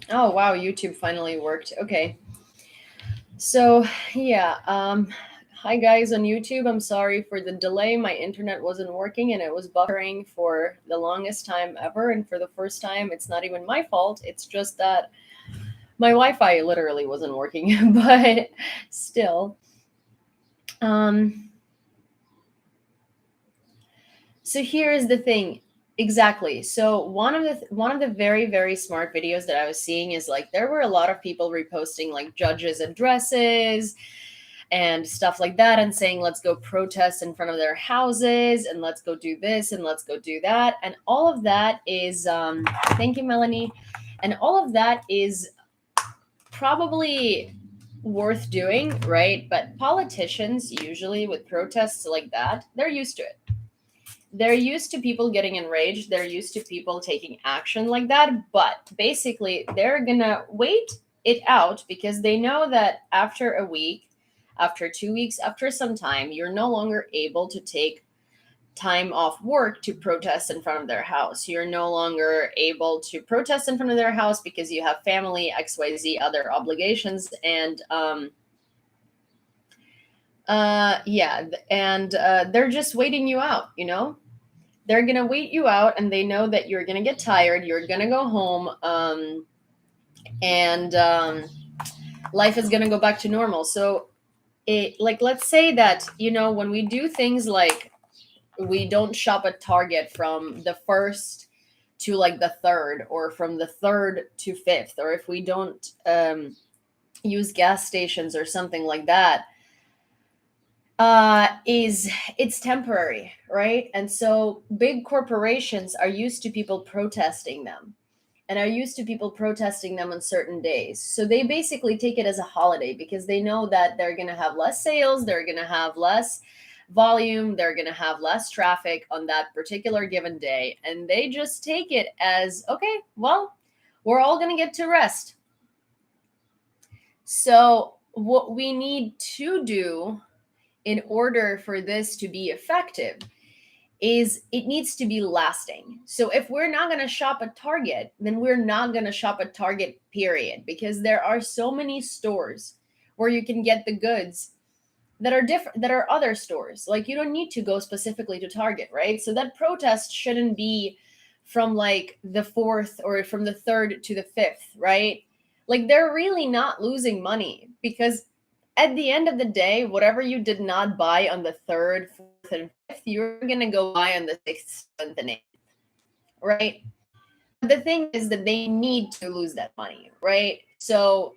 Oh wow, YouTube finally worked. Okay. So, yeah, hi guys on YouTube. I'm sorry for the delay. My internet wasn't working and it was buffering for the longest time ever. And for the first time, it's not even my fault. It's just that my Wi-Fi literally wasn't working. But still, um, so here is the thing. Exactly. So one of the very smart videos that I was seeing is like there were a lot of people reposting like judges' addresses and stuff like that and saying let's go protest in front of their houses and let's go do this and let's go do that, and all of that is thank you, Melanie, and all of that is probably worth doing, right? But politicians usually with protests like that, they're used to it. They're used to people getting enraged, they're used to people taking action like that, but basically they're gonna wait it out because they know that after a week, after 2 weeks, after some time, you're no longer able to take time off work to protest in front of their house. You're no longer able to protest in front of their house because you have family, XYZ, other obligations, and yeah, and they're just waiting you out, you know? They're gonna wait you out, and they know that you're gonna get tired, you're gonna go home, and life is gonna go back to normal. So it, like, let's say that, when we do things like we don't shop at Target from the first to like the third, or from the third to fifth, or if we don't use gas stations or something like that, is it's temporary, right? And so big corporations are used to people protesting them, and are used to people protesting them on certain days. So they basically take it as a holiday because they know that they're going to have less sales, they're going to have less volume, they're going to have less traffic on that particular given day. And they just take it as, okay, well, we're all going to get to rest. So, what we need to do in order for this to be effective is it needs to be lasting. So if we're not going to shop at Target, then we're not going to shop at Target, period, because there are so many stores where you can get the goods that are different, that are other stores. Like you don't need to go specifically to Target, right? So that protest shouldn't be from like the fourth or from the third to the fifth, right? Like they're really not losing money because at the end of the day, whatever you did not buy on the third, fourth, and fifth, you're gonna go buy on the sixth, seventh, and eighth, right? But the thing is that they need to lose that money, right? So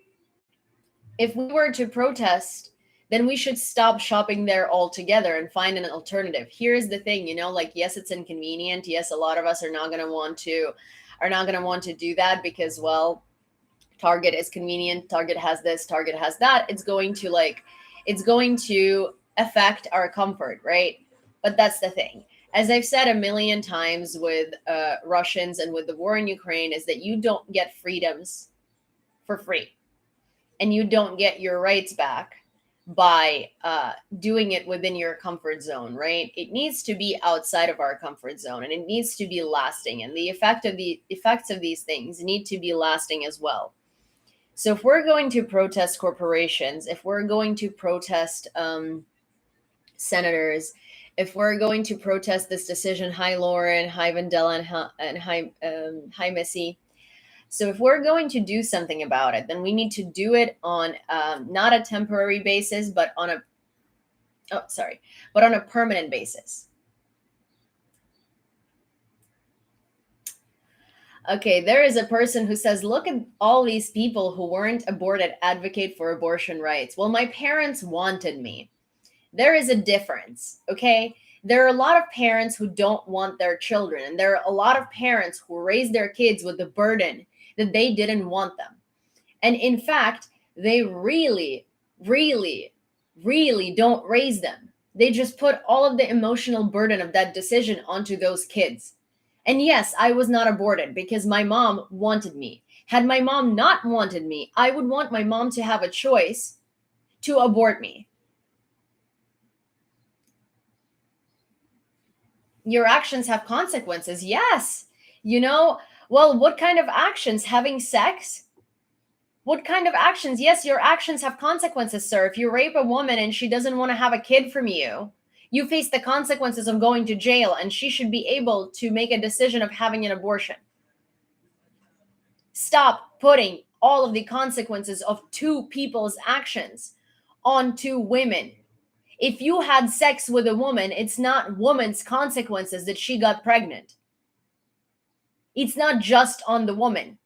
if we were to protest, then we should stop shopping there altogether and find an alternative. Here's the thing, like yes, it's inconvenient. Yes, a lot of us are not going to want to do that because, well, Target is convenient, Target has this, Target has that. It's going to affect our comfort, right? But that's the thing. As I've said a million times with Russians and with the war in Ukraine, is that you don't get freedoms for free, and you don't get your rights back by doing it within your comfort zone, right? It needs to be outside of our comfort zone, and it needs to be lasting, and the effects of these things need to be lasting as well. So if we're going to protest corporations, if we're going to protest senators, if we're going to protest this decision, hi Lauren, hi Vandella, and hi Missy. So if we're going to do something about it, then we need to do it on not a temporary basis, but on a but on a permanent basis. Okay, there is a person who says, look at all these people who weren't aborted advocate for abortion rights. Well, my parents wanted me. There is a difference, okay? There are a lot of parents who don't want their children, and there are a lot of parents who raise their kids with the burden that they didn't want them. And in fact, they really, really, really don't raise them. They just put all of the emotional burden of that decision onto those kids. And yes, I was not aborted because my mom wanted me. Had my mom not wanted me, I would want my mom to have a choice to abort me. Your actions have consequences. Yes. You know, well, what kind of actions? Having sex? What kind of actions? Yes, your actions have consequences, sir. If you rape a woman and she doesn't want to have a kid from you, you face the consequences of going to jail, and she should be able to make a decision of having an abortion. Stop putting all of the consequences of two people's actions onto women. If you had sex with a woman, it's not woman's consequences that she got pregnant. It's not just on the woman.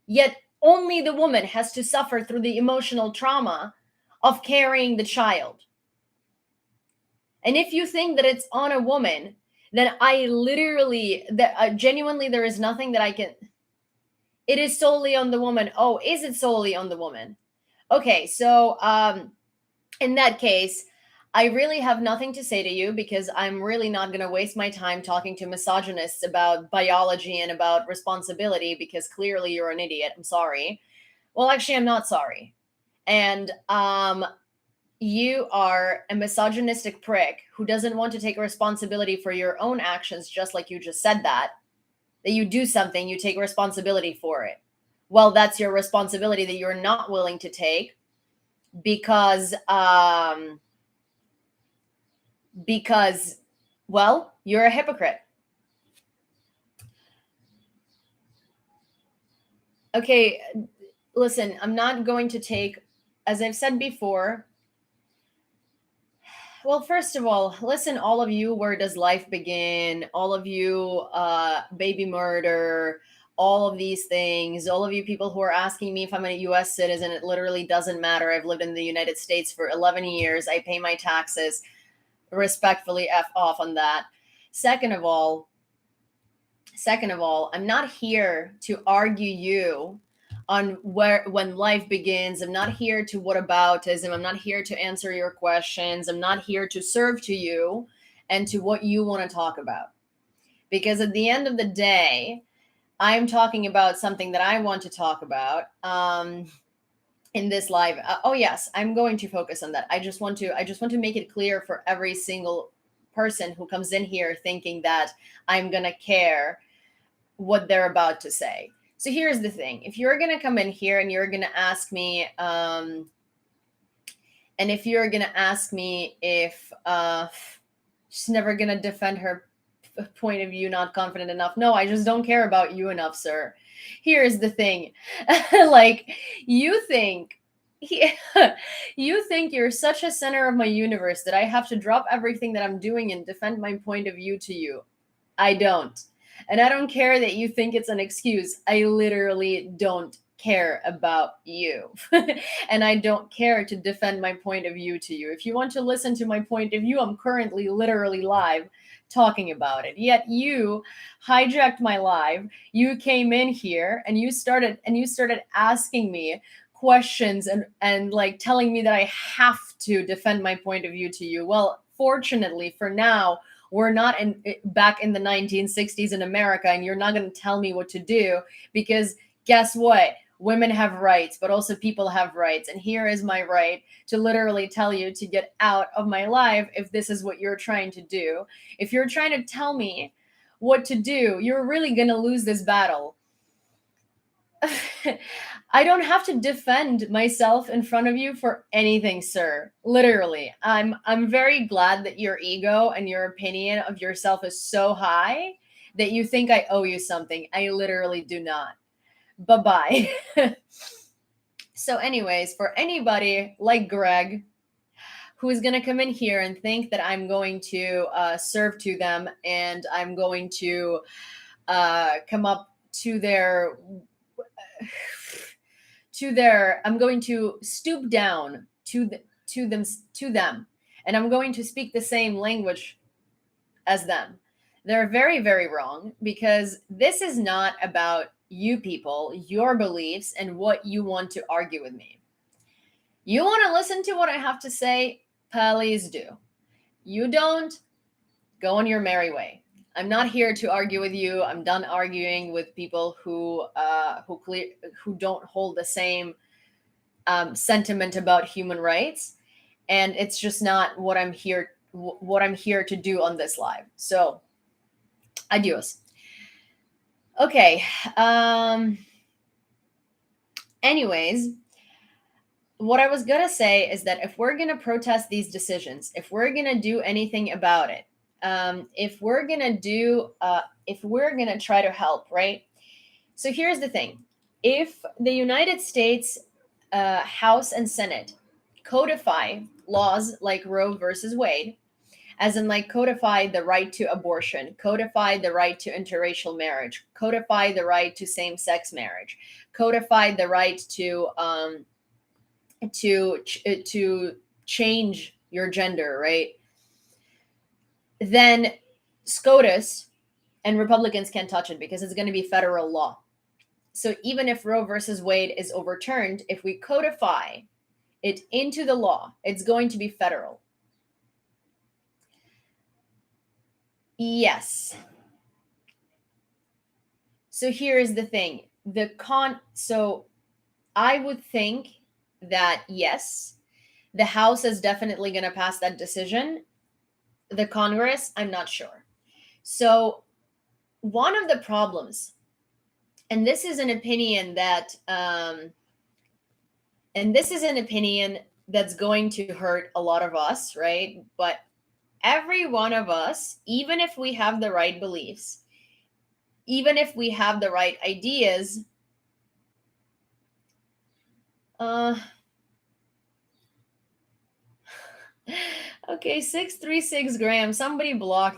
Yet only the woman has to suffer through the emotional trauma of carrying the child. And if you think that it's on a woman, then I literally, genuinely, there is nothing that I can. It is solely on the woman. Oh, is it solely on the woman? Okay, so in that case, I really have nothing to say to you, because I'm really not going to waste my time talking to misogynists about biology and about responsibility, because clearly you're an idiot. I'm sorry. Well, actually, I'm not sorry. And you are a misogynistic prick who doesn't want to take responsibility for your own actions, just like you just said that you do something, you take responsibility for it. Well, that's your responsibility that you're not willing to take, because well, you're a hypocrite. Okay, listen, I'm not going to take, as I've said before. Well, first of all, listen, all of you, where does life begin? All of you, baby murder, all of these things, all of you people who are asking me if I'm a US citizen, it literally doesn't matter. I've lived in the United States for 11 years. I pay my taxes. Respectfully, F off on that. Second of all, I'm not here to argue you on when life begins. I'm not here to whataboutism. I'm not here to answer your questions. I'm not here to serve to you and to what you want to talk about. Because at the end of the day, I'm talking about something that I want to talk about in this live. Oh yes, I'm going to focus on that. I just want to make it clear for every single person who comes in here thinking that I'm going to care what they're about to say. So here's the thing. If you're going to come in here and you're going to ask me, if she's never going to defend her point of view, not confident enough. No, I just don't care about you enough, sir. Here's the thing. Like, you think you think you're such a center of my universe that I have to drop everything that I'm doing and defend my point of view to you. I don't. And I don't care that you think it's an excuse. I literally don't care about you. And I don't care to defend my point of view to you. If you want to listen to my point of view, I'm currently literally live talking about it. Yet you hijacked my live. You came in here and you started asking me questions and like telling me that I have to defend my point of view to you. Well, fortunately for now, we're not back in the 1960s in America, and you're not going to tell me what to do, because guess what? Women have rights, but also people have rights. And here is my right to literally tell you to get out of my life if this is what you're trying to do. If you're trying to tell me what to do, you're really going to lose this battle. I don't have to defend myself in front of you for anything, sir. Literally. I'm very glad that your ego and your opinion of yourself is so high that you think I owe you something. I literally do not. Bye-bye. So anyways, for anybody like Greg who is going to come in here and think that I'm going to serve to them and I'm going to come up to their I'm going to stoop down to them, and I'm going to speak the same language as them. They're very, very wrong, because this is not about you people, your beliefs, and what you want to argue with me. You want to listen to what I have to say? Please do. You don't, go on your merry way. I'm not here to argue with you. I'm done arguing with people who don't hold the same sentiment about human rights, and it's just not what I'm here to do on this live. So, adios. Okay. Anyways, what I was going to say is that if we're going to protest these decisions, if we're going to do anything about it, if we're going to if we're going to try to help, right? So here's the thing. If the United States House and Senate codify laws like Roe versus Wade, as in like codify the right to abortion, codify the right to interracial marriage, codify the right to same-sex marriage, codify the right to change your gender, right? Then SCOTUS and Republicans can't touch it because it's going to be federal law. So even if Roe versus Wade is overturned, if we codify it into the law, it's going to be federal. Yes. So here's the thing. So I would think that yes, the House is definitely going to pass that decision. The Congress, I'm not sure. So one of the problems, and this is an opinion that's going to hurt a lot of us, right? But every one of us, even if we have the right beliefs, even if we have the right ideas, okay, 636 Graham. Somebody block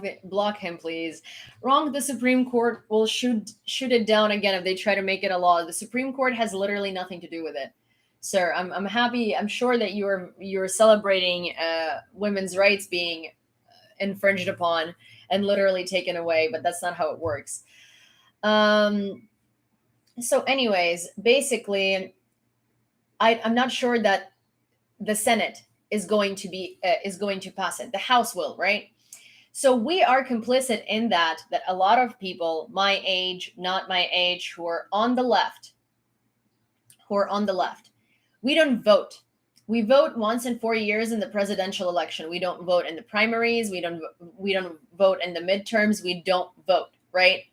him, please. Wrong. The Supreme Court will shoot it down again if they try to make it a law. The Supreme Court has literally nothing to do with it, sir. I'm happy. I'm sure that you're celebrating women's rights being infringed upon and literally taken away, but that's not how it works. So, anyways, basically, I'm not sure that the Senate is going to pass it. The House will, right? So we are complicit in that a lot of people my age, not my age, who are on the left, we don't vote. We vote once in 4 years in the presidential election. We don't vote in the primaries. We don't vote in the midterms. We don't vote, right?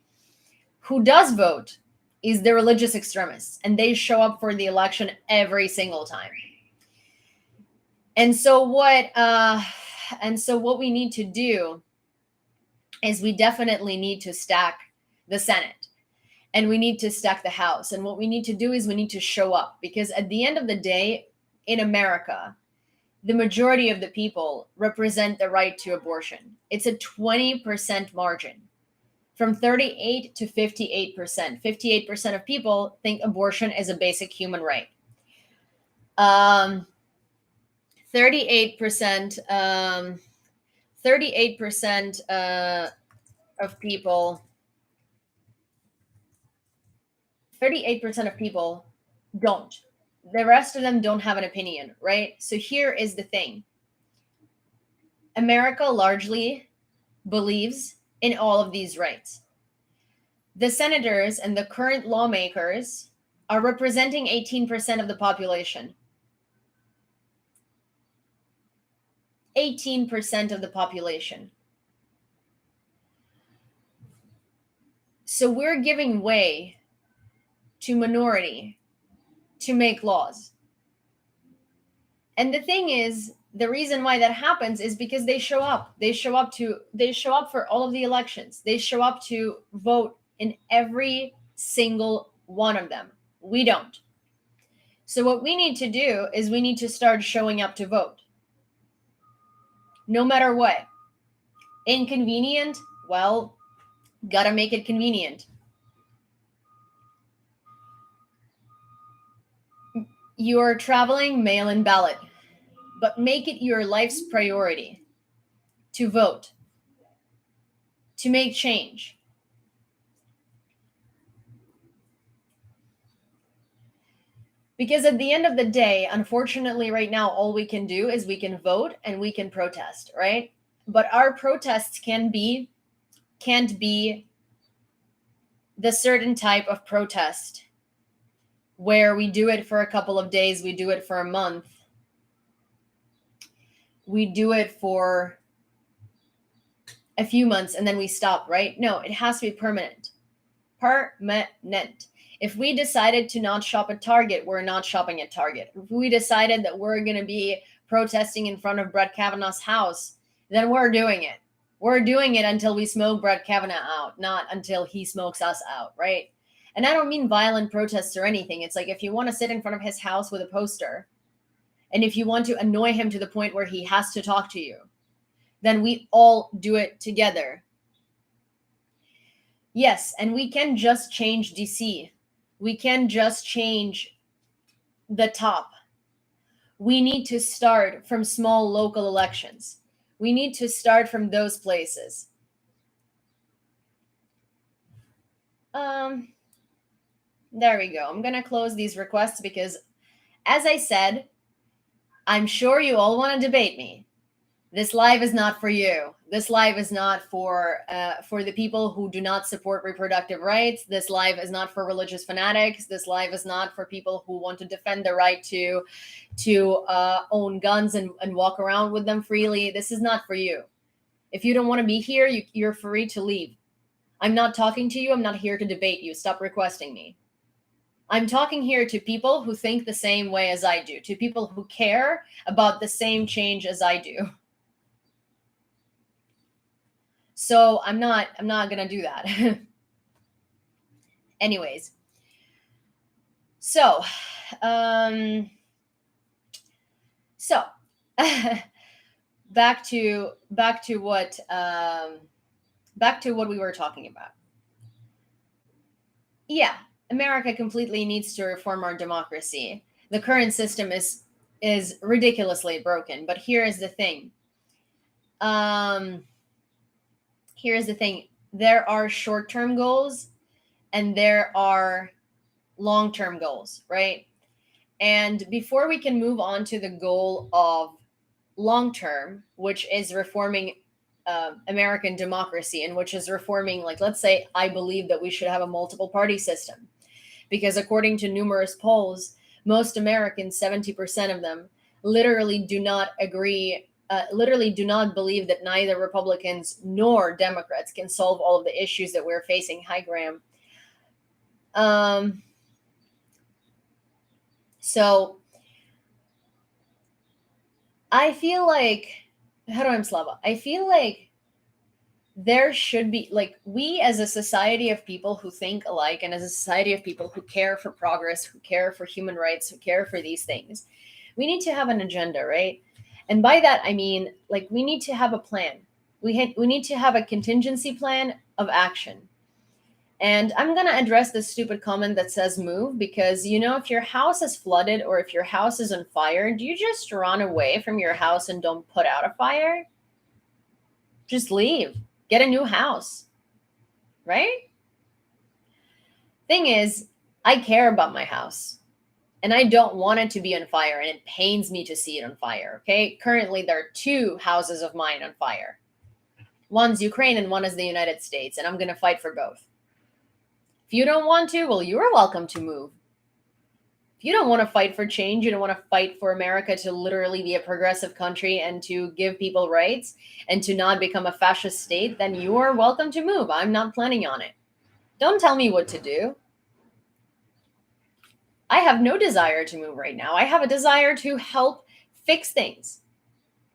Who does vote is the religious extremists, and they show up for the election every single time. And so what we need to do is we definitely need to stack the Senate and we need to stack the House. And what we need to do is we need to show up, because at the end of the day, in America, the majority of the people represent the right to abortion. It's a 20% margin, from 38 to 58%. 58% of people think abortion is a basic human right. 38% of people 38% of people don't. The rest of them don't have an opinion, right? So here is the thing. America largely believes in all of these rights. The senators and the current lawmakers are representing 18% of the population. 18% of the population. So we're giving way to minority to make laws. And the thing is, the reason why that happens is because they show up. They show up for all of the elections. They show up to vote in every single one of them. We don't. So what we need to do is we need to start showing up to vote. No matter what. Inconvenient? Well, gotta make it convenient. You're traveling, mail-in ballot, but make it your life's priority to vote, to make change. Because at the end of the day, unfortunately, right now, all we can do is we can vote and we can protest, right? But our protests can't be the certain type of protest where we do it for a couple of days, we do it for a month, we do it for a few months, and then we stop, right? No, it has to be permanent. Permanent. If we decided to not shop at Target, we're not shopping at Target. If we decided that we're going to be protesting in front of Brett Kavanaugh's house, then we're doing it. We're doing it until we smoke Brett Kavanaugh out, not until he smokes us out, right? And I don't mean violent protests or anything. It's like if you want to sit in front of his house with a poster, and if you want to annoy him to the point where he has to talk to you, then we all do it together. Yes, and we can just change DC. We can just change the top. We need to start from small local elections. We need to start from those places. There we go. I'm going to close these requests because, as I said, I'm sure you all want to debate me. This live is not for you. This live is not for the people who do not support reproductive rights. This live is not for religious fanatics. This live is not for people who want to defend the right to own guns and walk around with them freely. This is not for you. If you don't want to be here, you're free to leave. I'm not talking to you. I'm not here to debate you. Stop requesting me. I'm talking here to people who think the same way as I do, to people who care about the same change as I do. So I'm not going to do that. Anyways. So back to what we were talking about. Yeah, America completely needs to reform our democracy. The current system is ridiculously broken, but here's the thing. There are short-term goals and there are long-term goals, right? And before we can move on to the goal of long-term, which is reforming American democracy, and which is reforming, like, let's say I believe that we should have a multiple party system, because according to numerous polls, most Americans, 70% of them, literally do not agree, literally do not believe that neither Republicans nor Democrats can solve all of the issues that we're facing. Hi, Graham. So I feel like, Slava. I feel like there should be, like, we as a society of people who think alike, and as a society of people who care for progress, who care for human rights, who care for these things, we need to have an agenda, right? And by that, I mean, like, we need to have a plan. We need to have a contingency plan of action. And I'm going to address this stupid comment that says move, because, if your house is flooded or if your house is on fire, do you just run away from your house and don't put out a fire? Just leave. Get a new house. Right? Thing is, I care about my house. And I don't want it to be on fire, and it pains me to see it on fire, okay? Currently, there are 2 houses of mine on fire. One's Ukraine and one is the United States, and I'm going to fight for both. If you don't want to, well, you're welcome to move. If you don't want to fight for change, you don't want to fight for America to literally be a progressive country and to give people rights and to not become a fascist state, then you are welcome to move. I'm not planning on it. Don't tell me what to do. I have no desire to move right now. I have a desire to help fix things.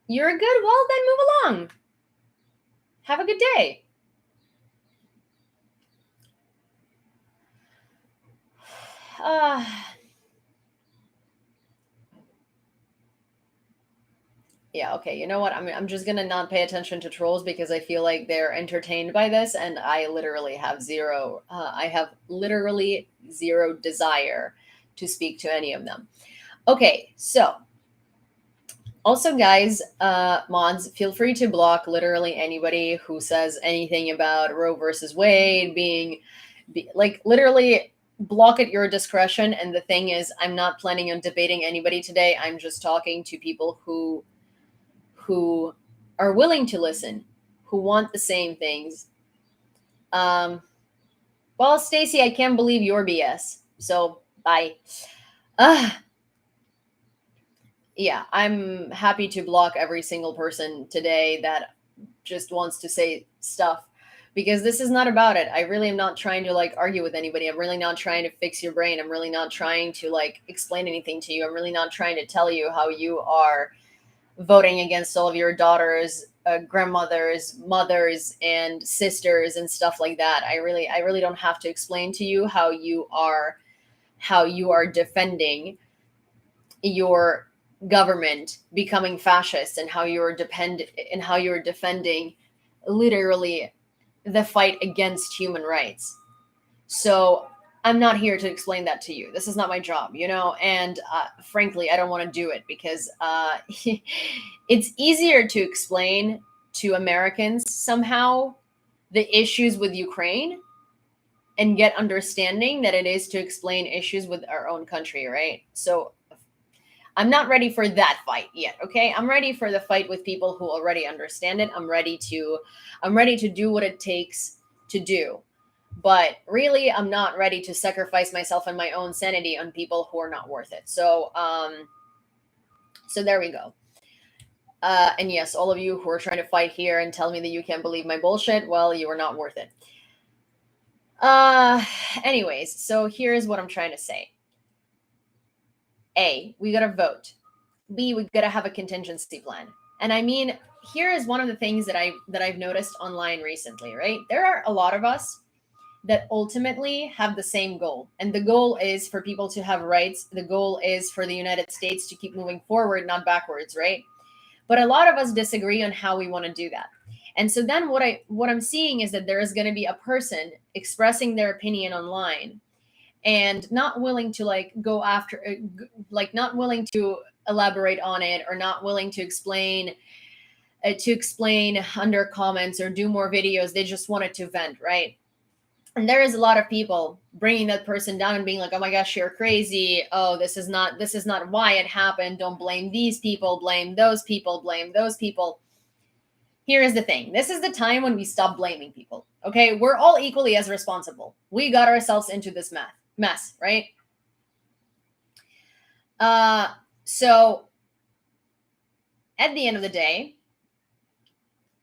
You're good? Well, then move along. Have a good day. Yeah, okay. You know what? I'm just gonna not pay attention to trolls because I feel like they're entertained by this, and I literally have zero. I have literally zero desire to speak to any of them. Okay, so also, guys, mods, feel free to block literally anybody who says anything about Roe versus Wade like, literally block at your discretion. And the thing is, I'm not planning on debating anybody today. I'm just talking to people who are willing to listen, who want the same things. Well, Stacy, I can't believe your BS. So bye. Yeah, I'm happy to block every single person today that just wants to say stuff because this is not about it. I really am not trying to like argue with anybody. I'm really not trying to fix your brain. I'm really not trying to like explain anything to you. I'm really not trying to tell you how you are voting against all of your daughters, grandmothers, mothers, and sisters and stuff like that. I really don't have to explain to you how you are defending your government becoming fascist, and how you're defending literally the fight against human rights. So I'm not here to explain that to you. This is not my job, and frankly, I don't want to do it because it's easier to explain to Americans somehow the issues with Ukraine and get understanding that it is to explain issues with our own country, right? So I'm not ready for that fight yet, okay? I'm ready for the fight with people who already understand it. I'm ready to do what it takes to do. But really, I'm not ready to sacrifice myself and my own sanity on people who are not worth it. So there we go. And yes, all of you who are trying to fight here and tell me that you can't believe my bullshit, well, you are not worth it. Anyways, so here's what I'm trying to say. A, we gotta vote. B, we gotta have a contingency plan. And I mean, here is one of the things that I've noticed online recently, right? There are a lot of us that ultimately have the same goal. And the goal is for people to have rights. The goal is for the United States to keep moving forward, not backwards, right? But a lot of us disagree on how we want to do that. And so then what I'm seeing is that there is going to be a person expressing their opinion online and not willing to like go after, like not willing to elaborate on it, or not willing to explain under comments or do more videos. They just wanted to vent, right? And there is a lot of people bringing that person down and being like, oh my gosh, you're crazy. Oh, this is not why it happened. Don't blame these people, blame those people, blame those people. Here is the thing. This is the time when we stop blaming people. Okay. We're all equally as responsible. We got ourselves into this mess, right? So at the end of the day,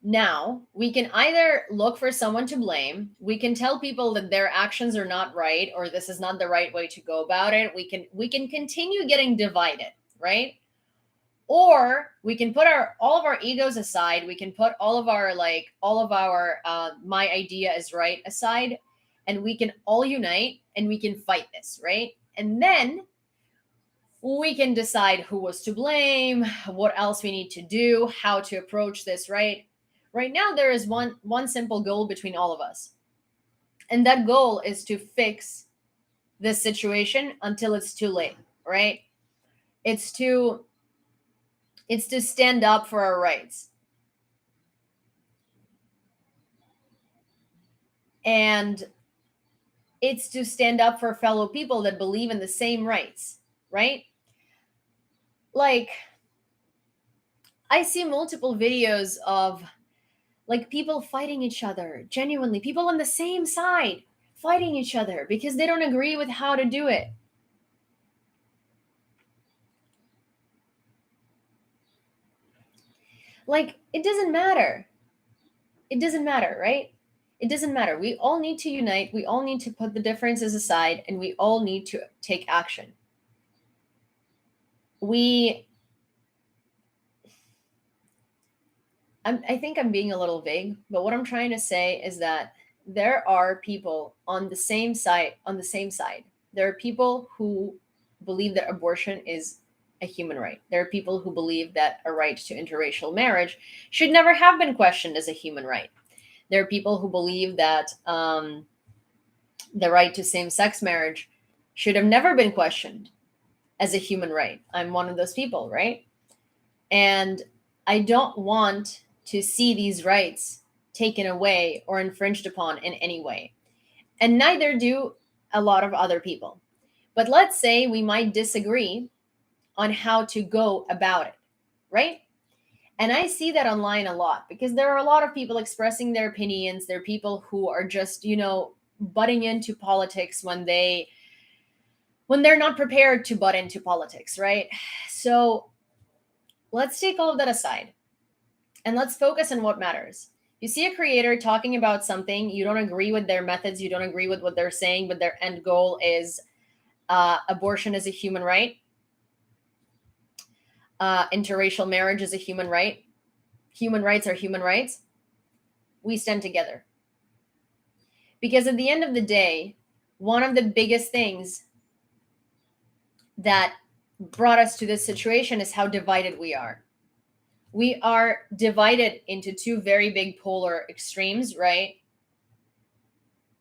now we can either look for someone to blame. We can tell people that their actions are not right, or this is not the right way to go about it. We can continue getting divided, right? Or we can put all of our egos aside. We can put all of our my idea is right aside, and we can all unite and we can fight this, right? And then we can decide who was to blame, what else we need to do, how to approach this, right? Right now, there is one simple goal between all of us. And that goal is to fix this situation until it's too late, right? It's to stand up for our rights. And it's to stand up for fellow people that believe in the same rights, right? Like, I see multiple videos of like people fighting each other, genuinely, people on the same side fighting each other because they don't agree with how to do it. Like, it doesn't matter. It doesn't matter, right? It doesn't matter. We all need to unite. We all need to put the differences aside, and we all need to take action. I think I'm being a little vague, but what I'm trying to say is that there are people on the same side. There are people who believe that abortion is a human right. There are people who believe that a right to interracial marriage should never have been questioned as a human right. There are people who believe that the right to same-sex marriage should have never been questioned as a human right. I'm one of those people, right? And I don't want to see these rights taken away or infringed upon in any way. And neither do a lot of other people. But let's say we might disagree on how to go about it, right? And I see that online a lot because there are a lot of people expressing their opinions. There are people who are just, butting into politics when they're not prepared to butt into politics, right? So let's take all of that aside and let's focus on what matters. You see a creator talking about something, you don't agree with their methods, you don't agree with what they're saying, but their end goal is abortion is a human right, interracial marriage is a human right, human rights are human rights. We stand together. Because at the end of the day, one of the biggest things that brought us to this situation is how divided we are. We are divided into two very big polar extremes, right?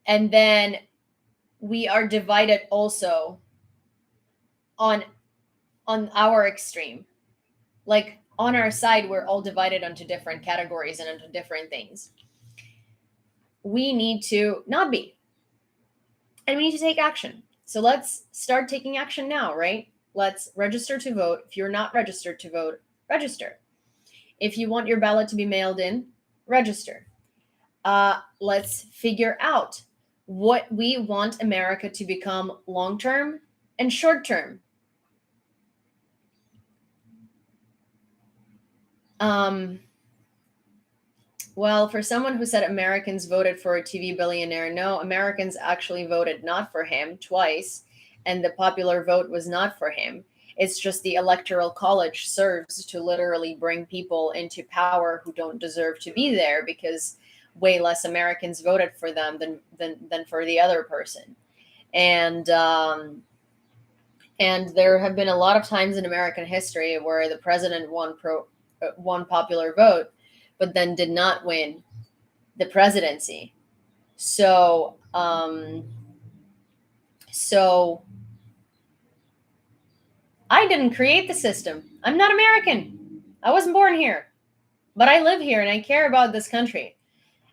And then we are divided also on our extreme. Like on our side, we're all divided onto different categories and into different things. We need to not be. And we need to take action. So let's start taking action now, right? Let's register to vote. If you're not registered to vote, register. If you want your ballot to be mailed in, register. Let's figure out what we want America to become long-term and short-term. Well, for someone who said Americans voted for a TV billionaire, no, Americans actually voted not for him twice, and the popular vote was not for him. It's just the Electoral College serves to literally bring people into power who don't deserve to be there because way less Americans voted for them than for the other person. And there have been a lot of times in American history where the president won popular vote, but then did not win the presidency. So I didn't create the system. I'm not American. I wasn't born here, but I live here and I care about this country.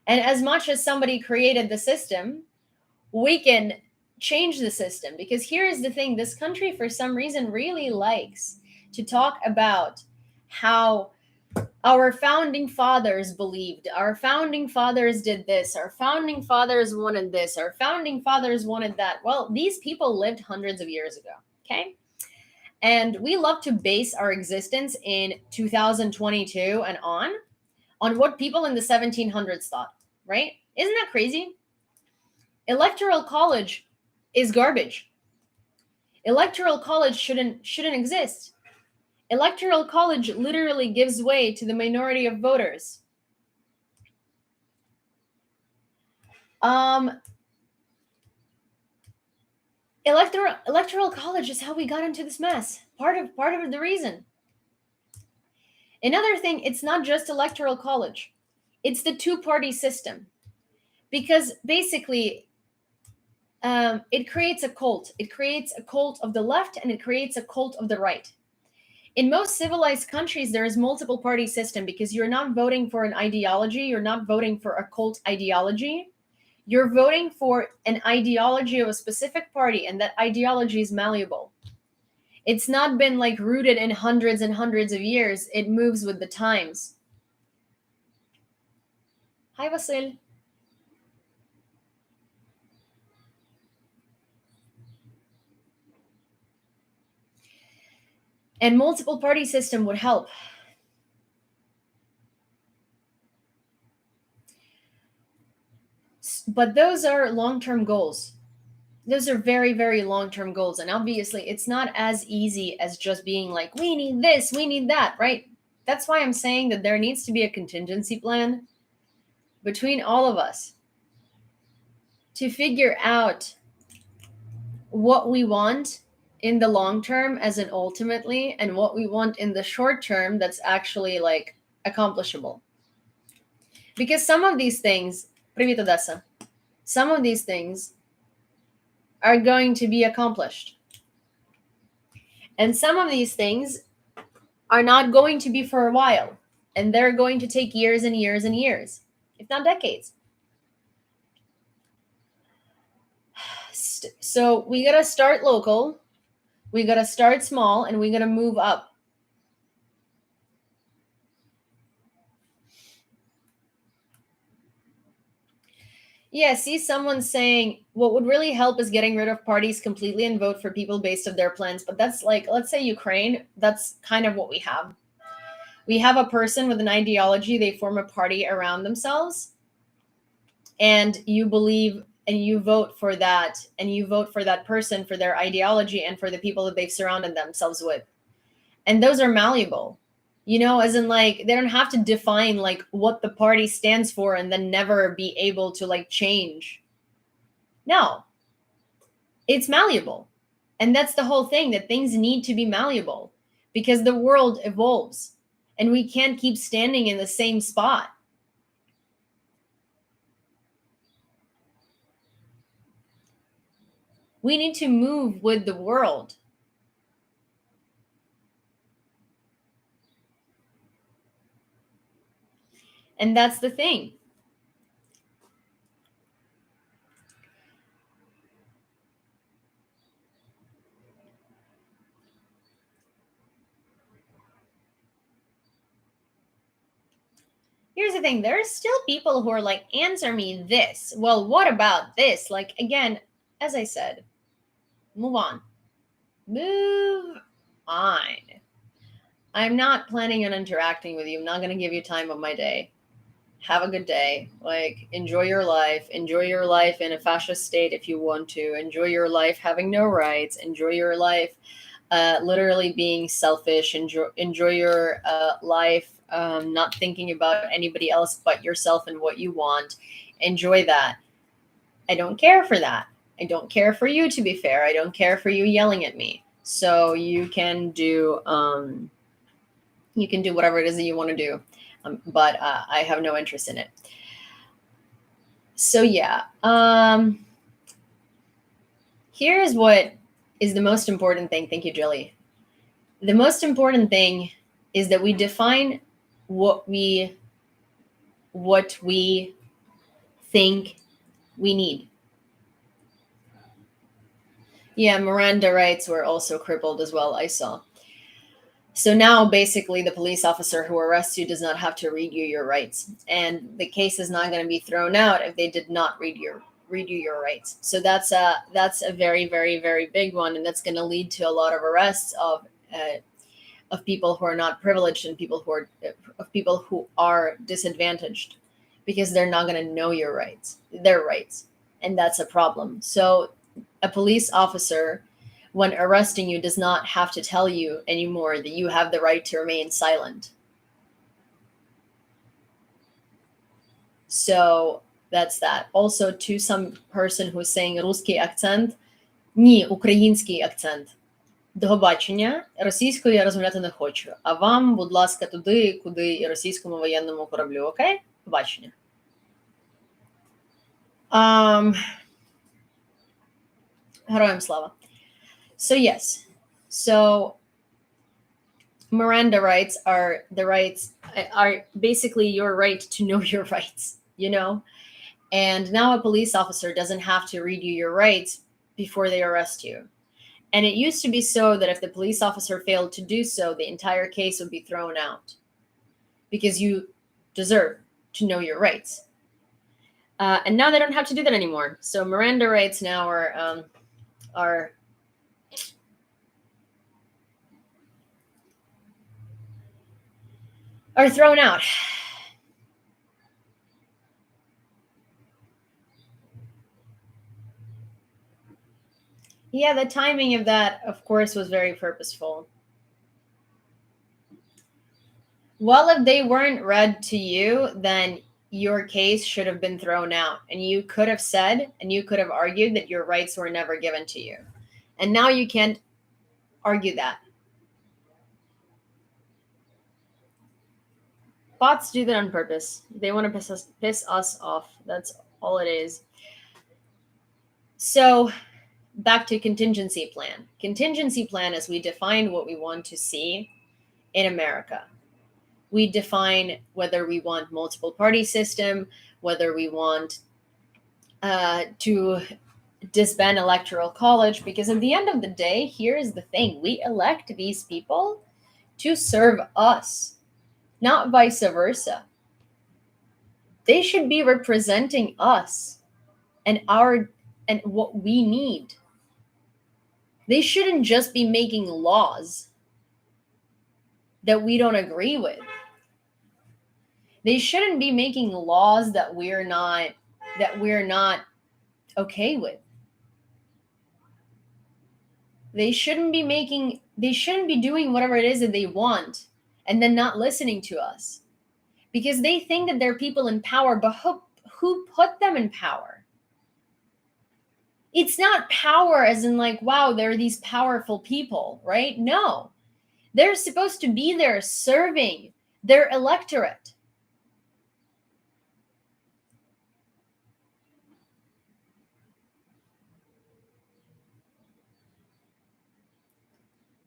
And as much as somebody created the system, we can change the system, because here is the thing: this country for some reason really likes to talk about how our founding fathers believed, our founding fathers did this, our founding fathers wanted this, our founding fathers wanted that. Well, these people lived hundreds of years ago, okay? And we love to base our existence in 2022 and on what people in the 1700s thought, right? Isn't that crazy? Electoral college is garbage. Electoral college shouldn't exist. Electoral college literally gives way to the minority of voters. Electoral college is how we got into this mess. Part of the reason. Another thing, it's not just electoral college. It's the two-party system. Because basically, it creates a cult. It creates a cult of the left and it creates a cult of the right. In most civilized countries, there is multiple party system because you're not voting for an ideology. You're not voting for a cult ideology. You're voting for an ideology of a specific party, and that ideology is malleable. It's not been like rooted in hundreds and hundreds of years. It moves with the times. Hi, Vasil. And multiple party system would help. But those are long-term goals. Those are very, very long-term goals. And obviously, it's not as easy as just being like, we need this, we need that, right? That's why I'm saying that there needs to be a contingency plan between all of us to figure out what we want in the long term as an ultimately, and what we want in the short term that's actually like accomplishable. Because some of these things, Привет, Odessa, some of these things are going to be accomplished. And some of these things are not going to be for a while. And they're going to take years and years and years, if not decades. So we got to start local. We got to start small, and we got to move up. Yeah, see someone saying what would really help is getting rid of parties completely and vote for people based on their plans. But that's like, let's say Ukraine, that's kind of what we have. We have a person with an ideology, they form a party around themselves, and you believe and you vote for that, and you vote for that person for their ideology and for the people that they've surrounded themselves with. And those are malleable, as in, like, they don't have to define like what the party stands for and then never be able to like change. No, it's malleable. And that's the whole thing, that things need to be malleable because the world evolves and we can't keep standing in the same spot. We need to move with the world. And that's the thing. Here's the thing, there's still people who are like, answer me this. Well, what about this? Like, again, as I said, move on. Move on. I'm not planning on interacting with you. I'm not going to give you time of my day. Have a good day. Like, enjoy your life. Enjoy your life in a fascist state if you want to. Enjoy your life having no rights. Enjoy your life literally being selfish. Enjoy your life not thinking about anybody else but yourself and what you want. Enjoy that. I don't care for that. I don't care for you, to be fair. I don't care for you yelling at me. So you can do whatever it is that you want to do, but I have no interest in it. So yeah, here's what is the most important thing. Thank you, Jilly. The most important thing is that we define what we think we need. Yeah, Miranda rights were also crippled as well, I saw. So now basically the police officer who arrests you does not have to read you your rights. And the case is not going to be thrown out if they did not read you your rights. So that's a very, very, very big one. And that's going to lead to a lot of arrests of people who are not privileged and people who are disadvantaged, because they're not going to know their rights. And that's a problem. So a police officer, when arresting you, does not have to tell you anymore that you have the right to remain silent. So that's that. Also, to some person who's saying русский акцент, ні, український акцент. До побачення. Російською я розмовляти не хочу. А вам, будь ласка, туди, куди і російському воєнному кораблю. Окей? Побачення. Героям слава. So yes. So Miranda rights are basically your right to know your rights, And now a police officer doesn't have to read you your rights before they arrest you. And it used to be so that if the police officer failed to do so, the entire case would be thrown out because you deserve to know your rights. And now they don't have to do that anymore. So Miranda rights now are thrown out. Yeah, the timing of that, of course, was very purposeful. Well, if they weren't read to you, then your case should have been thrown out. And you could have said, and you could have argued that your rights were never given to you. And now you can't argue that. Bots do that on purpose. They want to piss us off. That's all it is. So back to contingency plan. Contingency plan is we define what we want to see in America. We define whether we want multiple party system, whether we want to disband electoral college, because at the end of the day, here's the thing. We elect these people to serve us, not vice versa. They should be representing us and what we need. They shouldn't just be making laws that we don't agree with. They shouldn't be making laws that we're not okay with. They shouldn't be doing whatever it is that they want and then not listening to us because they think that they're people in power, but who put them in power? It's not power as in like, wow, there are these powerful people, right? No, they're supposed to be there serving their electorate.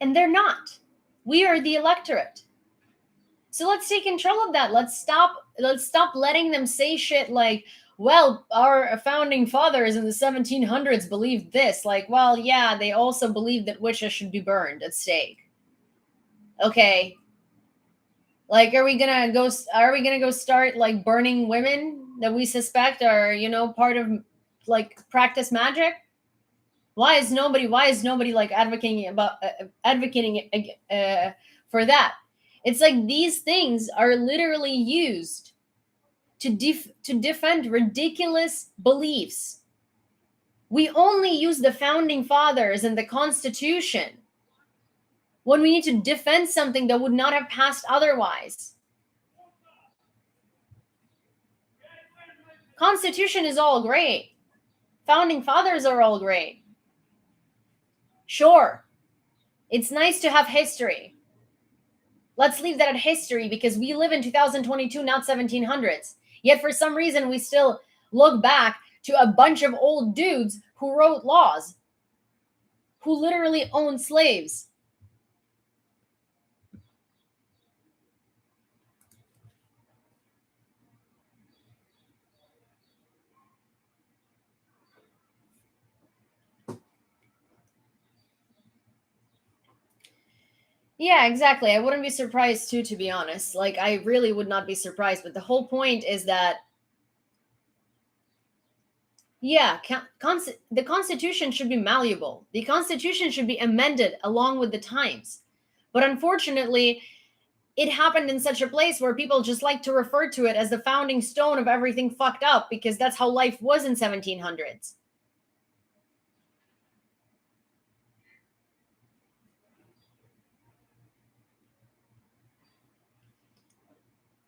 And they're not. We are the electorate. So let's take control of that. Let's stop letting them say shit like, well, our founding fathers in the 1700s believed this. Like, well, yeah, they also believed that witches should be burned at stake. Okay. Like, are we gonna go start like burning women that we suspect are, part of like practice magic? Why is nobody like advocating for that? It's like these things are literally used to defend ridiculous beliefs. We only use the founding fathers and the Constitution when we need to defend something that would not have passed otherwise. Constitution is all great. Founding fathers are all great. Sure, it's nice to have history. Let's leave that at history because we live in 2022, not 1700s. Yet for some reason, we still look back to a bunch of old dudes who wrote laws, who literally owned slaves. Yeah, exactly. I wouldn't be surprised too, to be honest. Like, I really would not be surprised. But the whole point is that, yeah, the Constitution should be malleable. The Constitution should be amended along with the times. But unfortunately, it happened in such a place where people just like to refer to it as the founding stone of everything fucked up because that's how life was in 1700s.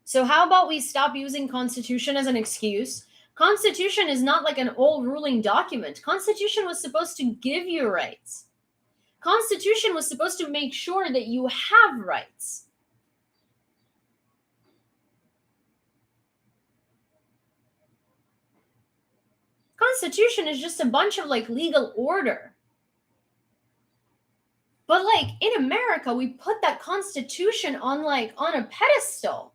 So how about we stop using Constitution as an excuse? Constitution is not like an old ruling document. Constitution was supposed to give you rights. Constitution was supposed to make sure that you have rights. Constitution is just a bunch of like legal order. But like in America, we put that Constitution on a pedestal.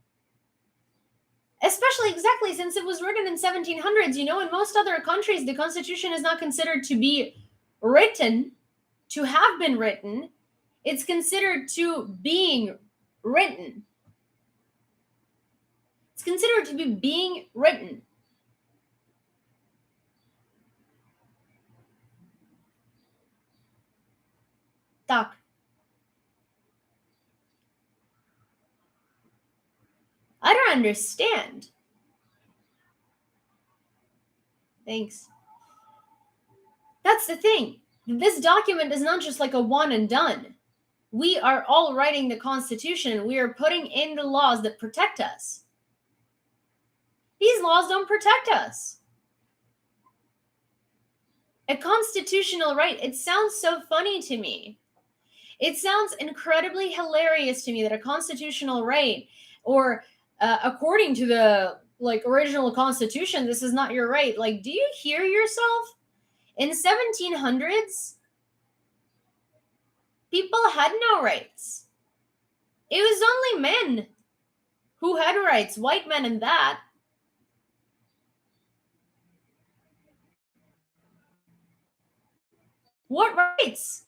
Especially exactly since it was written in 1700s. In most other countries, the Constitution is not considered to be written, to have been written. It's considered to being written. It's considered to be being written. Tak. I don't understand. Thanks. That's the thing. This document is not just like a one and done. We are all writing the Constitution. We are putting in the laws that protect us. These laws don't protect us. A constitutional right. It sounds so funny to me. It sounds incredibly hilarious to me that a constitutional right, or according to the original Constitution, this is not your right. Like, do you hear yourself? In 1700s, people had no rights. It was only men who had rights, white men and that. What rights?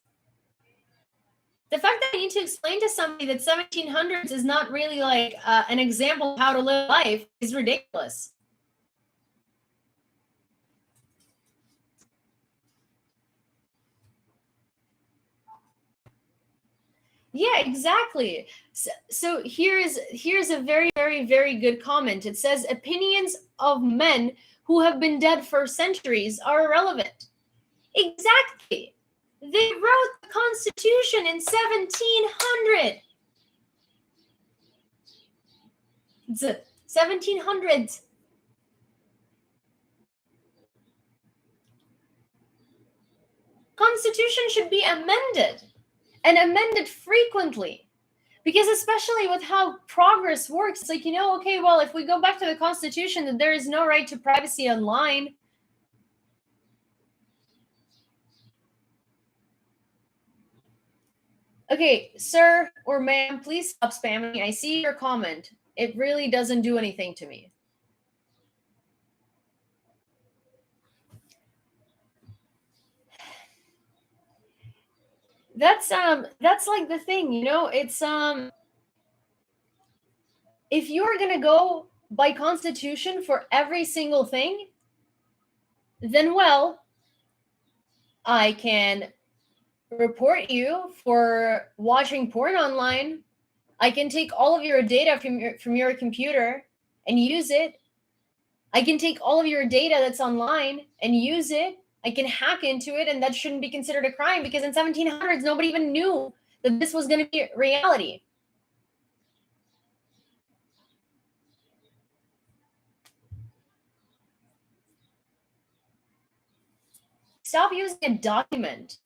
The fact that I need to explain to somebody that 1700s is not really like an example of how to live life is ridiculous. Yeah, exactly. So here's a very, very, very good comment. It says opinions of men who have been dead for centuries are irrelevant. Exactly. They wrote the Constitution in 1700. It's 1700s. Constitution should be amended, and amended frequently. Because especially with how progress works, it's like, okay, well, if we go back to the Constitution, that there is no right to privacy online. Okay, sir or ma'am, please stop spamming. I see your comment. It really doesn't do anything to me. That's like the thing, it's if you're going to go by Constitution for every single thing, then well, I can report you for watching porn online. I can take all of your data from your computer and use it. I can take all of your data that's online and use it. I can hack into it, and that shouldn't be considered a crime because in 1700s nobody even knew that this was going to be reality. Stop using a document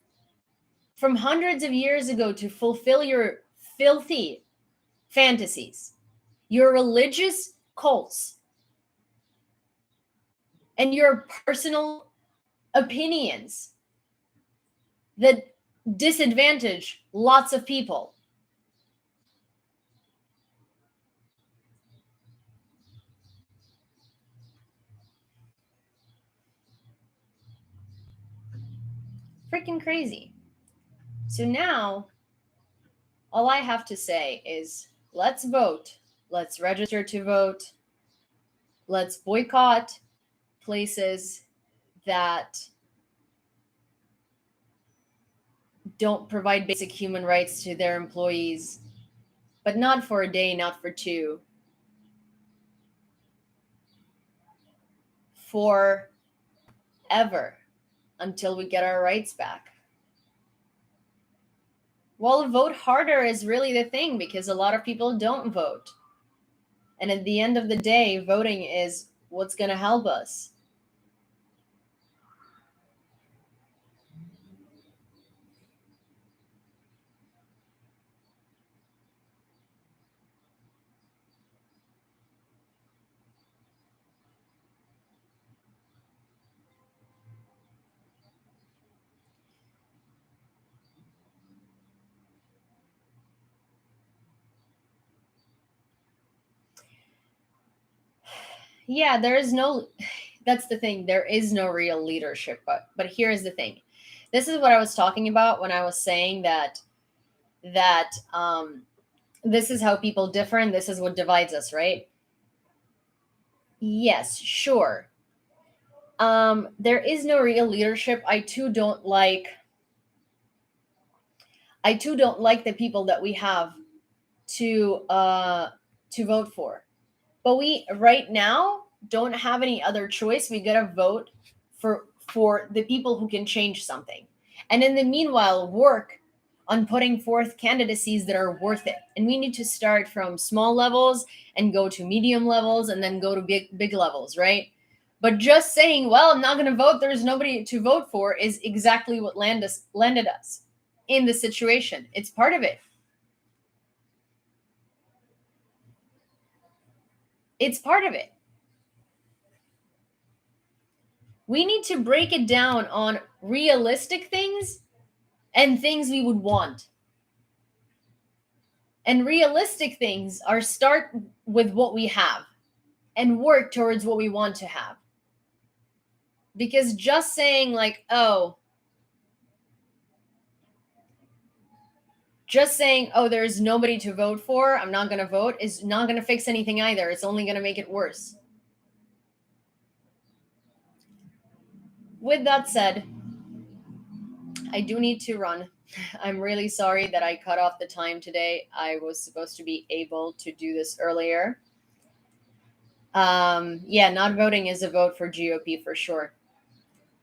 from hundreds of years ago to fulfill your filthy fantasies, your religious cults, and your personal opinions that disadvantage lots of people. Freaking crazy. So now, all I have to say is let's vote. Let's register to vote. Let's boycott places that don't provide basic human rights to their employees, but not for a day, not for two, forever until we get our rights back. Well, vote harder is really the thing because a lot of people don't vote. And at the end of the day, voting is what's going to help us. Yeah, there is no that's the thing. There is no real leadership, but here's the thing. This is what I was talking about when I was saying that this is how people differ and this is what divides us, right? Yes, sure. There is no real leadership. I too don't like the people that we have to vote for. But we right now don't have any other choice. We gotta vote for the people who can change something. And in the meanwhile, work on putting forth candidacies that are worth it. And we need to start from small levels and go to medium levels and then go to big levels, right? But just saying, well, I'm not going to vote, there's nobody to vote for, is exactly what landed us in the situation. It's part of it. It's part of it. We need to break it down on realistic things and things we would want. And realistic things are start with what we have and work towards what we want to have. Because just saying, like, there's nobody to vote for, I'm not going to vote, is not going to fix anything either. It's only going to make it worse. With that said, I do need to run. I'm really sorry that I cut off the time today. I was supposed to be able to do this earlier. Yeah, not voting is a vote for GOP for sure,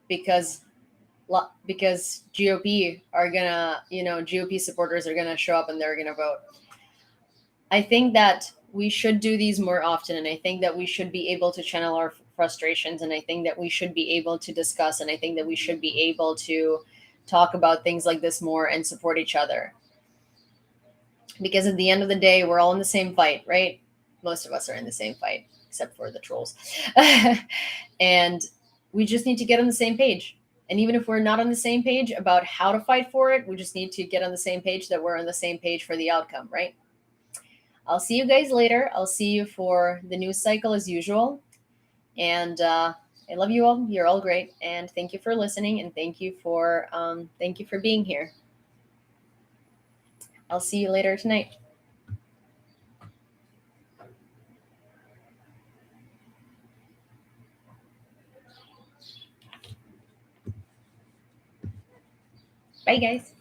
because because GOP are gonna, GOP supporters are gonna show up and they're gonna vote. I think that we should do these more often, and I think that we should be able to channel our frustrations, and I think that we should be able to discuss, and I think that we should be able to talk about things like this more and support each other. Because at the end of the day, we're all in the same fight, right? Most of us are in the same fight, except for the trolls. And we just need to get on the same page. And even if we're not on the same page about how to fight for it, we just need to get on the same page that we're on the same page for the outcome, right? I'll see you guys later. I'll see you for the news cycle as usual. And I love you all. You're all great. And thank you for listening. And thank you for being here. I'll see you later tonight. Bye, guys.